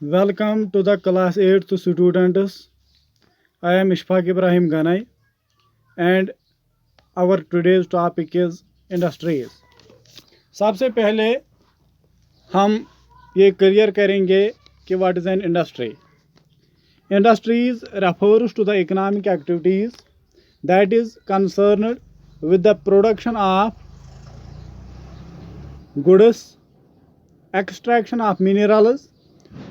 Welcome to the class 8th students. I am Ishfaq Ibrahim Ganai and our today's topic is industries. सबसे पहले हम ये clear करेंगे कि what is an industry. Industries refers to the economic activities that is concerned with the production of goods, extraction of minerals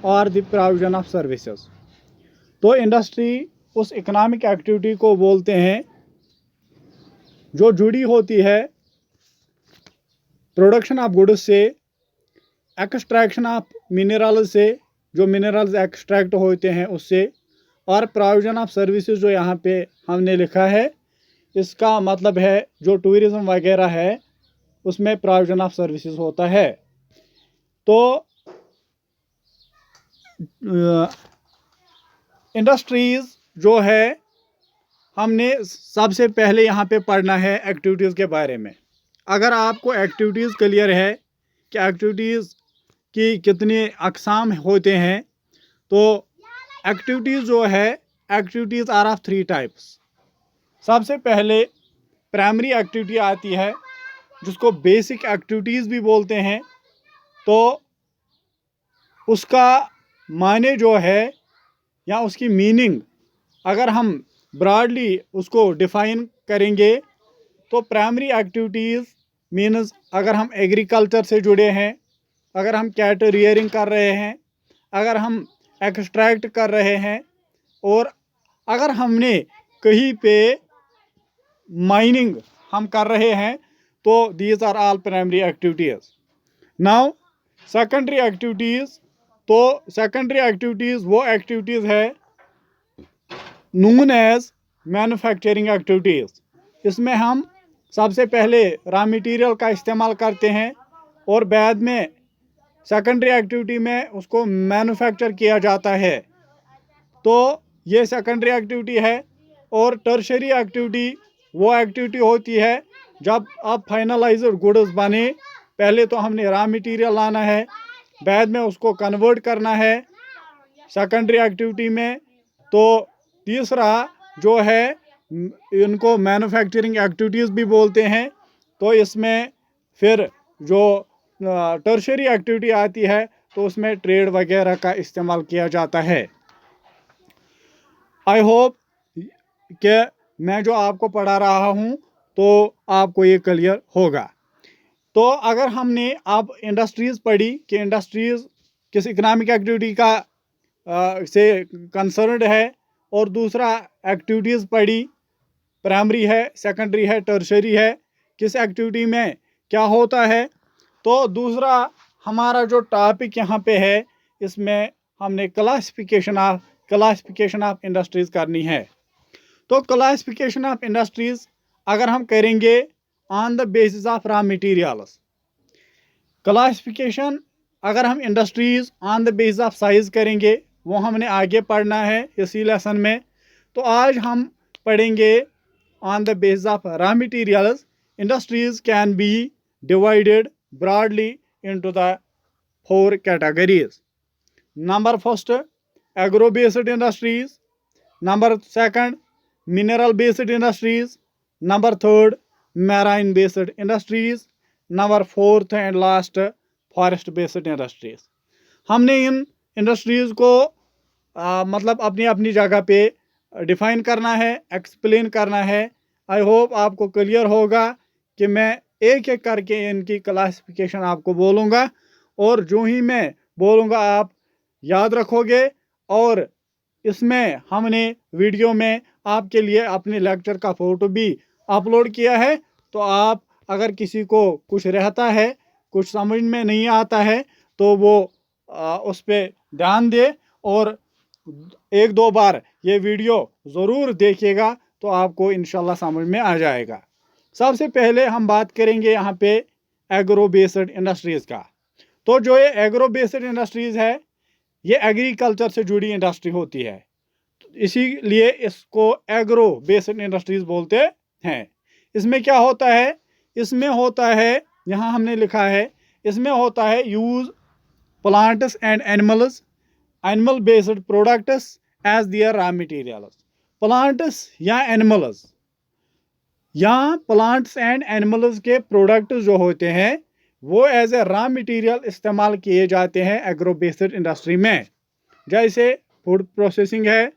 or the provision of services. तो industry उस economic activity को बोलते हैं जो जुड़ी होती है प्रोडक्शन ऑफ गुड्स से, एक्सट्रैक्शन ऑफ मिनरल्स से, जो मिनरल्स एक्सट्रैक्ट होते हैं उससे, और प्रोविजन ऑफ सर्विसेज जो यहाँ पे हमने लिखा है इसका मतलब है जो टूरिज्म वगैरह है उसमें प्रोविजन ऑफ सर्विसेज होता है। तो इंडस्ट्रीज़ जो है हमने सबसे पहले यहाँ पे पढ़ना है एक्टिविटीज़ के बारे में। अगर आपको एक्टिविटीज़ क्लियर है कि एक्टिविटीज़ की कितने अक़साम होते हैं, तो एक्टिविटीज़ जो है एक्टिविटीज़ आर ऑफ 3 टाइप्स। सबसे पहले प्राइमरी एक्टिविटी आती है जिसको बेसिक एक्टिविटीज़ भी बोलते हैं। तो उसका माने जो है या उसकी मीनिंग अगर हम ब्रॉडली उसको डिफ़ाइन करेंगे तो प्राइमरी एक्टिविटीज़ मीन्स अगर हम एग्रीकल्चर से जुड़े हैं, अगर हम कैटल रियरिंग कर रहे हैं, अगर हम एक्सट्रैक्ट कर रहे हैं, और अगर हमने कहीं पे माइनिंग हम कर रहे हैं, तो these are all primary activities. Now secondary activities, तो सेकेंडरी एक्टिविटीज़ वो एक्टिविटीज़ है नून एज मैन्युफैक्चरिंग एक्टिविटीज़। इसमें हम सबसे पहले रॉ मटेरियल का इस्तेमाल करते हैं और बाद में सेकेंडरी एक्टिविटी में उसको मैन्युफैक्चर किया जाता है। तो ये सेकेंडरी एक्टिविटी है। और टर्शरी एक्टिविटी वो एक्टिविटी होती है जब अब फाइनलाइज्ड गुड्स बने, पहले तो हमने रॉ मटेरियल लाना है, बाद में उसको कन्वर्ट करना है सेकेंडरी एक्टिविटी में। तो तीसरा जो है इनको मैन्युफैक्चरिंग एक्टिविटीज़ भी बोलते हैं। तो इसमें फिर जो टर्शरी एक्टिविटी आती है तो उसमें ट्रेड वगैरह का इस्तेमाल किया जाता है। आई होप कि मैं जो आपको पढ़ा रहा हूँ तो आपको ये क्लियर होगा। तो अगर हमने अब इंडस्ट्रीज़ पढ़ी कि इंडस्ट्रीज़ किस इकोनॉमिक एक्टिविटी का से कंसर्न्ड है, और दूसरा एक्टिविटीज़ पढ़ी, प्राइमरी है, सेकेंडरी है, टर्शरी है, किस एक्टिविटी में क्या होता है। तो दूसरा हमारा जो टॉपिक यहाँ पे है इसमें हमने क्लासिफिकेशन ऑफ इंडस्ट्रीज़ करनी है। तो क्लासिफिकेशन ऑफ इंडस्ट्रीज़ अगर हम करेंगे on the basis of raw materials, classification अगर हम industries on the basis of size करेंगे वो हमने आगे पढ़ना है इसी लेसन में। तो आज हम पढ़ेंगे on the basis of raw materials industries can be divided broadly into the 4 categories. Number first agro based industries, number second mineral based industries, number third marine based industries, number fourth and last forest based industries. हमने इन industries को मतलब अपनी अपनी जगह पे define करना है, explain करना है। आई होप आपको क्लियर होगा कि मैं एक एक करके इनकी क्लासिफिकेशन आपको बोलूँगा, और जो ही मैं बोलूँगा आप याद रखोगे। और इसमें हमने वीडियो में आपके लिए अपने लेक्चर का फ़ोटो भी अपलोड किया है। तो आप अगर किसी को कुछ रहता है, कुछ समझ में नहीं आता है, तो वो उस पर ध्यान दे और 1-2 बार ये वीडियो ज़रूर देखिएगा तो आपको इंशाल्लाह समझ में आ जाएगा। सबसे पहले हम बात करेंगे यहाँ पे एग्रो बेस्ड इंडस्ट्रीज़ का। तो जो ये एग्रो बेस्ड इंडस्ट्रीज़ है ये एग्रीकल्चर से जुड़ी इंडस्ट्री होती है, इसीलिए इसको एग्रो बेस्ड इंडस्ट्रीज़ बोलते हैं। इसमें क्या होता है, इसमें होता है, यहाँ हमने लिखा है, इसमें होता है use plants and animals animal based products as their raw materials. Plants या animals या प्लांट्स एंड एनिमल्स के प्रोडक्ट्स जो होते हैं वो एज ए रॉ मटेरियल इस्तेमाल किए जाते हैं एग्रो बेस्ड इंडस्ट्री में, जैसे फूड प्रोसेसिंग है,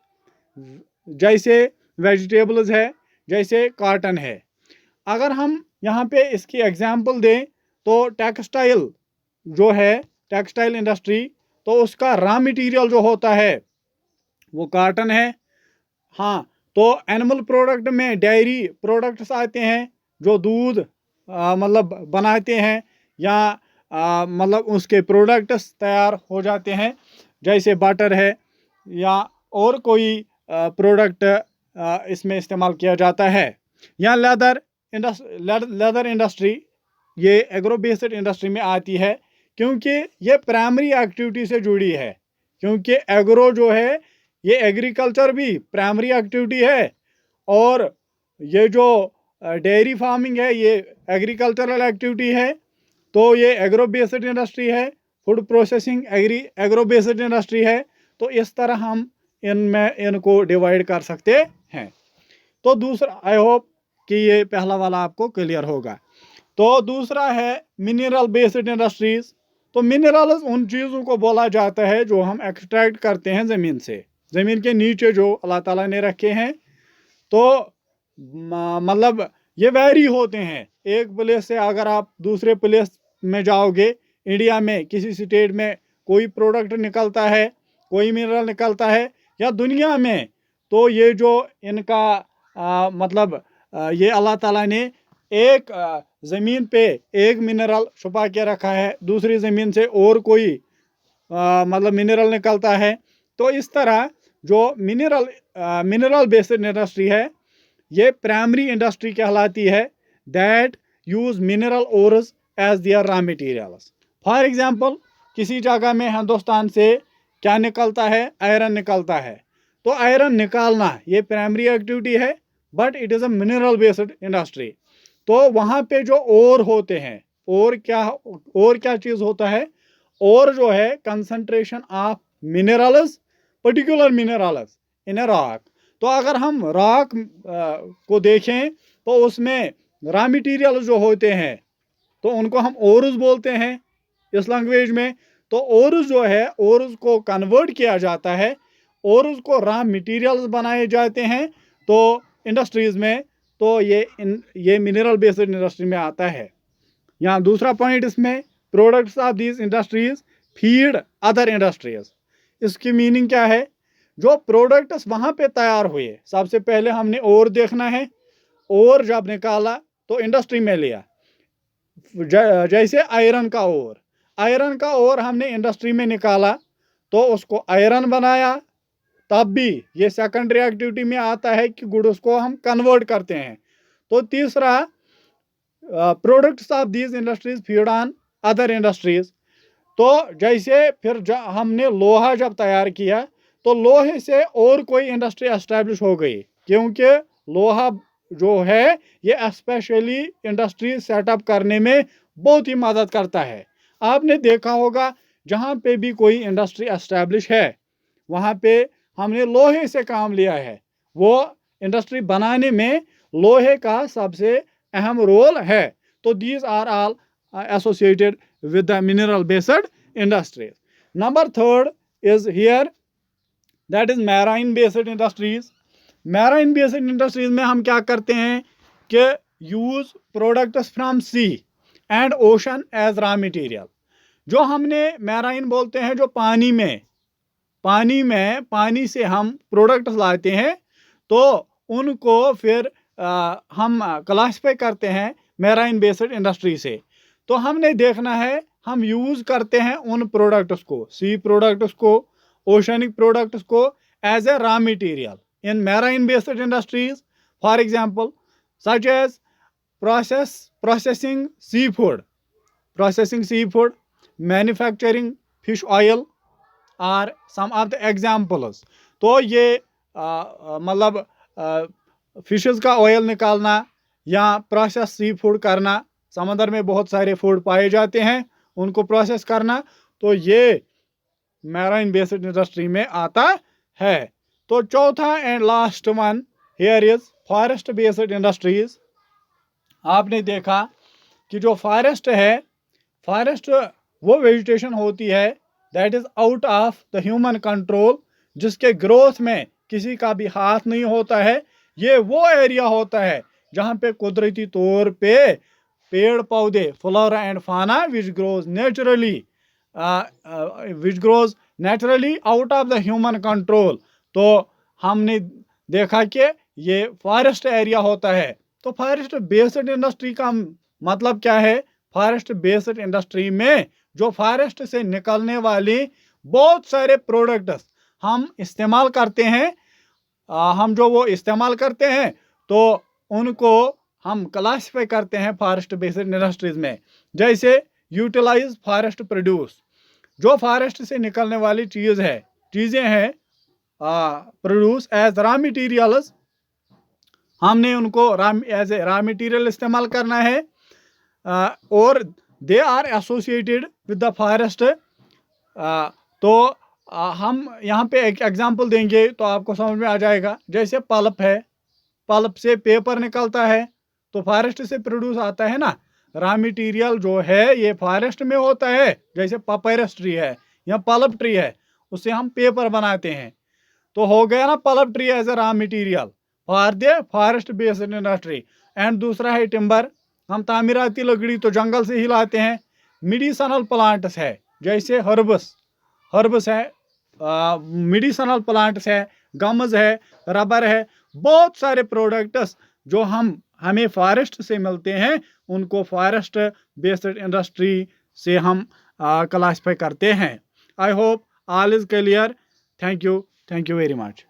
जैसे वेजिटेबल्स है, जैसे कॉटन है। अगर हम यहाँ पे इसकी एग्जांपल दें तो टेक्सटाइल जो है, टेक्सटाइल इंडस्ट्री, तो उसका रॉ मटेरियल जो होता है वो कॉटन है। हाँ, तो एनिमल प्रोडक्ट में डेयरी प्रोडक्ट्स आते हैं जो दूध मतलब बनाते हैं या मतलब उसके प्रोडक्ट्स तैयार हो जाते हैं, जैसे बटर है या और कोई प्रोडक्ट इसमें इस्तेमाल किया जाता है। या लेदर इंडस्ट्री ये एग्रो बेस्ड इंडस्ट्री में आती है क्योंकि ये प्राइमरी एक्टिविटी से जुड़ी है, क्योंकि एग्रो जो है ये एग्रीकल्चर भी प्राइमरी एक्टिविटी है और ये जो डेयरी फार्मिंग है ये एग्रीकल्चरल एक्टिविटी है। तो ये एग्रो बेस्ड इंडस्ट्री है, food processing agro based industry है। तो इस तरह हम इनको डिवाइड कर सकते हैं। तो दूसरा, आई होप कि ये पहला वाला आपको क्लियर होगा। तो दूसरा है मिनरल बेस्ड इंडस्ट्रीज। तो मिनरल्स उन चीज़ों को बोला जाता है जो हम एक्सट्रैक्ट करते हैं ज़मीन से, ज़मीन के नीचे जो अल्लाह ताला ने रखे हैं। तो मतलब ये वैरी होते हैं एक प्लेस से। अगर आप दूसरे प्लेस में जाओगे, इंडिया में किसी स्टेट में कोई प्रोडक्ट निकलता है, कोई मिनरल निकलता है या दुनिया में, तो ये जो इनका मतलब ये अल्लाह ताला ने एक ज़मीन पे एक मिनरल छुपा के रखा है, दूसरी ज़मीन से और कोई मतलब मिनरल निकलता है। तो इस तरह जो मिनरल बेस्ड इंडस्ट्री है ये प्राइमरी इंडस्ट्री कहलाती है, that use mineral ores as their raw materials. For example किसी जगह में हिंदुस्तान से क्या निकलता है, आयरन निकलता है। तो आयरन निकालना ये प्राइमरी एक्टिविटी है, but it is a mineral based industry. तो वहाँ पे जो ओर होते हैं, और क्या चीज़ होता है, और जो है concentration of minerals, particular minerals in a rock. तो अगर हम रॉक को देखें तो उसमें रॉ मटेरियल जो होते हैं तो उनको हम ओरुस बोलते हैं इस लैंग्वेज में। तो ओरुस जो है, ओरुस को कन्वर्ट किया जाता है, ओरुस को रॉ मटेरियल्स बनाए जाते हैं तो इंडस्ट्रीज में। तो ये मिनरल बेस्ड इंडस्ट्री में आता है। यहाँ दूसरा पॉइंट इसमें, products of these industries feed other industries. इसकी मीनिंग क्या है, जो प्रोडक्ट्स वहाँ पे तैयार हुए, सबसे पहले हमने और देखना है, और जब निकाला तो इंडस्ट्री में लिया। जैसे आयरन का और हमने इंडस्ट्री में निकाला तो उसको आयरन बनाया, तब भी ये सेकेंडरी एक्टिविटी में आता है कि गुड्स को हम कन्वर्ट करते हैं। तो तीसरा, products of these industries feed on other industries. तो जैसे फिर हमने लोहा जब तैयार किया तो लोहे से और कोई इंडस्ट्री एस्टैब्लिश हो गई, क्योंकि लोहा जो है ये स्पेशली इंडस्ट्री सेटअप करने में बहुत ही मदद करता है। आपने देखा होगा जहाँ पे भी कोई इंडस्ट्री एस्टैब्लिश है वहाँ पे हमने लोहे से काम लिया है, वो इंडस्ट्री बनाने में लोहे का सबसे अहम रोल है। तो these are all associated with the mineral based industries. Number third is here, that is marine based industries. Marine based industries में हम क्या करते हैं कि use products from sea and ocean as raw material. जो हमने मैराइन बोलते हैं, जो पानी से हम प्रोडक्ट्स लाते हैं, तो उनको फिर हम क्लासिफाई करते हैं मैराइन बेस्ड इंडस्ट्री से। तो हमने देखना है, हम यूज़ करते हैं उन प्रोडक्ट्स को, सी प्रोडक्ट्स को, ओशनिक प्रोडक्ट्स को as a raw material in marine based industries. For example such as processing seafood, manufacturing fish oil are some of the examples। तो ये मतलब फिशेस का ऑयल निकालना या प्रोसेस सी फूड करना, समंदर में बहुत सारे फूड पाए जाते हैं, उनको प्रोसेस करना, तो ये मैराइन बेस्ड इंडस्ट्री में आता है। तो चौथा and last one here is forest based industries. आपने देखा कि जो फॉरेस्ट है, फॉरेस्ट वो वेजिटेशन होती है that is out of the human control, जिसके ग्रोथ में किसी का भी हाथ नहीं होता है। ये वो एरिया होता है जहाँ पे कुदरती तौर पे पेड़ पौधे, फ्लोरा एंड फाना which grows naturally out of the human control. तो हमने देखा कि ये फॉरेस्ट एरिया होता है। तो फॉरेस्ट बेस्ड इंडस्ट्री का मतलब क्या है? फॉरेस्ट बेस्ड इंडस्ट्री में जो फॉरेस्ट से निकलने वाली बहुत सारे प्रोडक्ट्स हम इस्तेमाल करते हैं, हम जो वो इस्तेमाल करते हैं तो उनको हम क्लासिफाई करते हैं फॉरेस्ट बेस्ड इंडस्ट्रीज में। जैसे यूटिलाइज फॉरेस्ट प्रोड्यूस, जो फॉरेस्ट से निकलने वाली चीज़ें हैं प्रोड्यूस एज रॉ मटीरियल्स, हमने उनको एज ए रॉ मटीरियल इस्तेमाल करना है। और they are associated with the forest. तो हम यहाँ पे एक एग्जांपल देंगे तो आपको समझ में आ जाएगा। जैसे पल्प है, पल्प से पेपर निकलता है तो फॉरेस्ट से प्रोड्यूस आता है ना। रॉ मटीरियल जो है ये फॉरेस्ट में होता है, जैसे पपायरस ट्री है या पल्प ट्री है, उससे हम पेपर बनाते हैं। तो हो गया ना pulp tree as a raw material for the forest based industry. And दूसरा है टिम्बर, हम तामीराती लकड़ी तो जंगल से ही लाते हैं। मेडिसिनल प्लांट्स है, जैसे हर्ब्स है, मेडिसिनल प्लांट्स है, गम्स है, रबर है, बहुत सारे प्रोडक्ट्स जो हमें फॉरेस्ट से मिलते हैं उनको फॉरेस्ट बेस्ड इंडस्ट्री से हम क्लासिफाई करते हैं। I hope all is clear. Thank you very much.